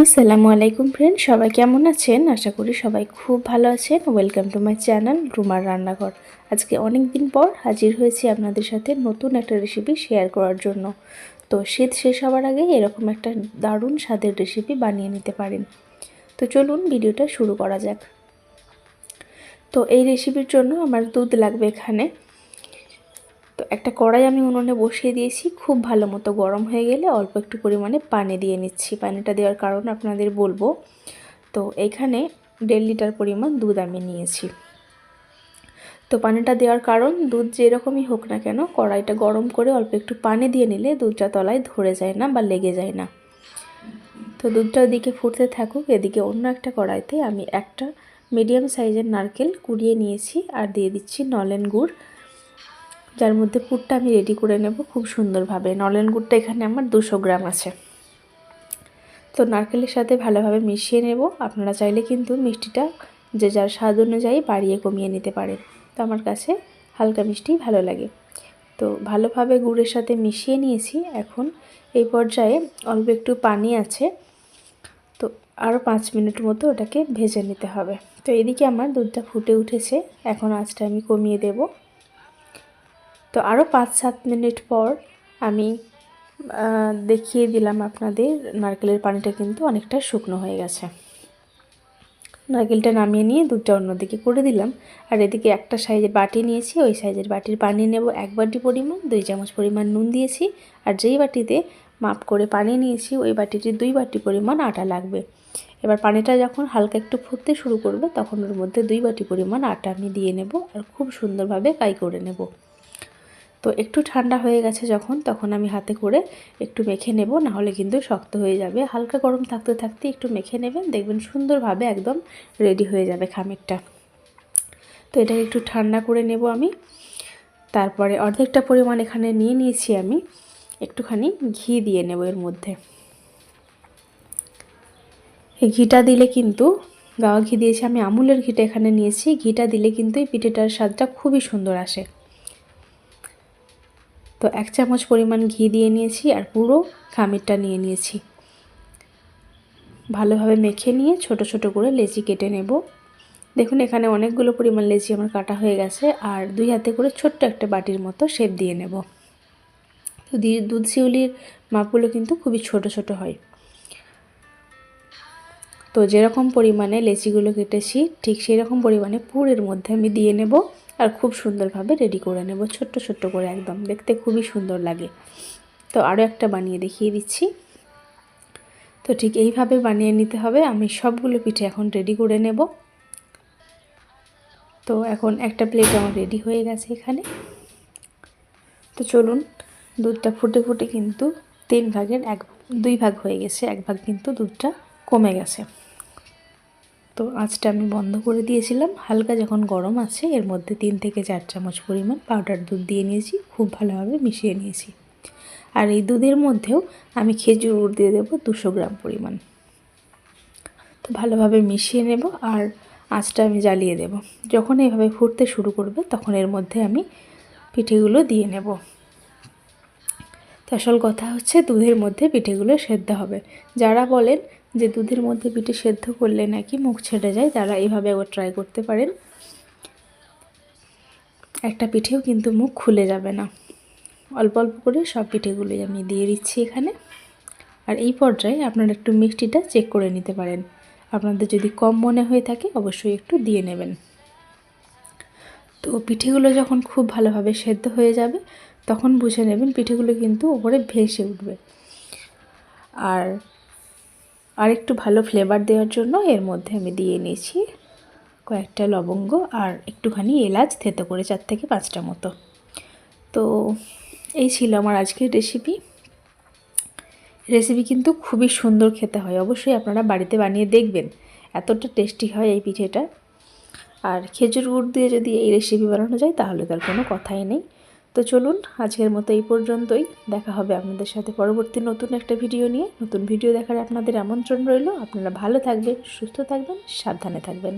আসসালামু আলাইকুম ফ্রেন্ড, সবাই কেমন আছেন? আশা করি সবাই খুব ভালো আছেন। ওয়েলকাম টু মাই চ্যানেল রুমার রান্নাঘর। আজকে অনেক দিন পর হাজির হয়েছি আপনাদের সাথে নতুন একটা রেসিপি শেয়ার করার জন্য। তো শীত শেষ হওয়ার আগে এরকম একটা দারুণ স্বাদের রেসিপি বানিয়ে নিতে পারেন। তো চলুন ভিডিওটা শুরু করা যাক। তো এই রেসিপির জন্য আমার দুধ লাগবে এখানে। তো একটা কড়াই আমি উনুনে বসিয়ে দিয়েছি, খুব ভালো মতো গরম হয়ে গেলে অল্প একটু পরিমাণে পানি দিয়ে নিচ্ছি। পানিটা দেওয়ার কারণ আপনাদের বলবো। তো এইখানে 1.5 লিটার পরিমাণ দুধ আমি নিয়েছি। তো পানিটা দেওয়ার কারণ, দুধ যেরকমই হোক না কেন কড়াইটা গরম করে অল্প একটু পানি দিয়ে নিলে দুধটা তলায় ধরে যায় না বা লেগে যায় না। তো দুধটা ওদিকে ফুটতে থাকুক, এদিকে অন্য একটা কড়াইতে আমি একটা মিডিয়াম সাইজের নারকেল কুড়িয়ে নিয়েছি আর দিয়ে দিচ্ছি নলেন গুড়, যার মধ্যে পুরটা আমি রেডি করে নেব খুব সুন্দরভাবে। নলেন গুড়টা এখানে আমার 200 গ্রাম আছে। তো নারকেলের সাথে ভালোভাবে মিশিয়ে নেব। আপনারা চাইলে কিন্তু মিষ্টিটা যে যার স্বাদ অনুযায়ী বাড়িয়ে কমিয়ে নিতে পারেন। তো আমার কাছে হালকা মিষ্টি ভালো লাগে। তো ভালোভাবে গুড়ের সাথে মিশিয়ে নিয়েছি। এখন এই পর্যায়ে অল্প একটু পানি আছে, তো আরও 5 মিনিট মতো ওটাকে ভেজে নিতে হবে। তো এদিকে আমার দুধটা ফুটে উঠেছে, এখন আঁচটা আমি কমিয়ে দেব। তো আরও 5-7 মিনিট পর আমি দেখিয়ে দিলাম আপনাদের, নারকেলের পানিটা কিন্তু অনেকটা শুকনো হয়ে গেছে। নারকেলটা নামিয়ে নিয়ে দুধটা অন্যদিকে করে দিলাম। আর এদিকে একটা সাইজের বাটি নিয়েছি, ওই সাইজের বাটির পানি নেব 1 বাটি পরিমাণ, 2 চামচ পরিমাণ নুন দিয়েছি। আর যেই বাটিতে মাপ করে পানি নিয়েছি ওই বাটিতে 2 বাটি পরিমাণ আটা লাগবে। এবার পানিটা যখন হালকা একটু ফুটতে শুরু করবে তখন ওর মধ্যে 2 বাটি পরিমাণ আটা আমি দিয়ে নেব আর খুব সুন্দরভাবে কাই করে নেব। তো একটু ঠান্ডা হয়ে গেছে যখন, তখন আমি হাতে করে একটু মেখে নেব, না হলে কিন্তু শক্ত হয়ে যাবে। হালকা গরম থাকতে থাকতে একটু মেখে নেবেন, দেখবেন সুন্দরভাবে একদম রেডি হয়ে যাবে খামিরটা। তো এটাকে একটু ঠান্ডা করে নেব আমি। তারপরে অর্ধেকটা পরিমাণ এখানে নিয়ে নিয়েছি আমি, একটুখানি ঘি দিয়ে নেব এর মধ্যে। এই ঘিটা দিলে কিন্তু, গাওয়া ঘি দিয়েছি আমি, আমুলের ঘিটা এখানে নিয়েছি। ঘিটা দিলে কিন্তু এই পিঠেটার স্বাদটা খুবই সুন্দর আসে। তো 1 চামচ পরিমাণ ঘি দিয়ে নিয়েছি আর পুরো খামিরটা নিয়ে নিয়েছি। ভালোভাবে মেখে নিয়ে ছোট ছোট করে লেচি কেটে নেব। দেখুন এখানে অনেকগুলো পরিমাণ লেচি আমার কাটা হয়ে গেছে। আর 2 হাতে করে ছোট্ট একটা বাটির মতো শেপ দিয়ে নেব। তো দুধ শিউলির মাপগুলো কিন্তু খুবই ছোট ছোট হয়। তো যেরকম পরিমাণে লেচিগুলো কেটেছি ঠিক সেই রকম পরিমাণে পুরের মধ্যে আমি দিয়ে নেব আর খুব সুন্দরভাবে রেডি করে নেব, ছোট্ট ছোট্ট করে, একদম দেখতে খুবই সুন্দর লাগে। তো আরও একটা বানিয়ে দেখিয়ে দিচ্ছি। তো ঠিক এইভাবে বানিয়ে নিতে হবে। আমি সবগুলো পিঠে এখন রেডি করে নেব। তো এখন একটা প্লেট আমার রেডি হয়ে গেছে এখানে। তো চলুন, দুধটা ফুটে ফুটে কিন্তু 3 ভাগের 2 ভাগ হয়ে গেছে, 1 ভাগ কিন্তু দুধটা কমে গেছে। তো আঁচটা আমি বন্ধ করে দিয়েছিলাম। হালকা যখন গরম আছে এর মধ্যে 3 থেকে 4 চামচ পরিমাণ পাউডার দুধ দিয়ে নিয়েছি, খুব ভালোভাবে মিশিয়ে নিয়েছি। আর এই দুধের মধ্যেও আমি খেজুর গুড় দিয়ে দেবো 200 গ্রাম পরিমাণ। তো ভালোভাবে মিশিয়ে নেব আর আঁচটা আমি জ্বালিয়ে দেব। যখন এইভাবে ফুটতে শুরু করবে তখন এর মধ্যে আমি পিঠেগুলো দিয়ে নেব। তো আসল কথা হচ্ছে দুধের মধ্যে পিঠেগুলো সেদ্ধ হবে। যারা বলেন যে দুধের মধ্যে পিঠে সেদ্ধ করলে নাকি মুখ ছেড়ে যায়, তারা এইভাবে একবার ট্রাই করতে পারেন। একটা পিঠেও কিন্তু মুখ খুলে যাবে না। অল্প অল্প করে সব পিঠেগুলোই আমি দিয়ে দিচ্ছি এখানে। আর এই পর্যায়ে আপনারা একটু মিষ্টিটা চেক করে নিতে পারেন। আপনাদের যদি কম মনে হয়ে থাকে অবশ্যই একটু দিয়ে নেবেন। তো পিঠেগুলো যখন খুব ভালোভাবে সেদ্ধ হয়ে যাবে তখন বুঝে নেবেন পিঠেগুলো কিন্তু উপরে ভেসে উঠবে। আর একটু ভালো ফ্লেভার দেওয়ার জন্য এর মধ্যে আমি দিয়ে নিয়েছি কয়েকটা লবঙ্গ আর একটুখানি এলাচ থেতো করে 4 থেকে 5টা মতো। তো এই ছিল আমার আজকের রেসিপি কিন্তু খুবই সুন্দর খেতে হয়। অবশ্যই আপনারা বাড়িতে বানিয়ে দেখবেন, এতটা টেস্টি হয় এই পিঠেটা। আর খেজুর গুড় দিয়ে যদি এই রেসিপি বানানো যায় তাহলে তার কোনো কথাই নেই। তো চলুন আজকের মতো এই পর্যন্তই। দেখা হবে আপনাদের সাথে পরবর্তী নতুন একটা ভিডিও নিয়ে। নতুন ভিডিও দেখার আপনাদের আমন্ত্রণ রইল। আপনারা ভালো থাকবেন, সুস্থ থাকবেন, সাবধানে থাকবেন।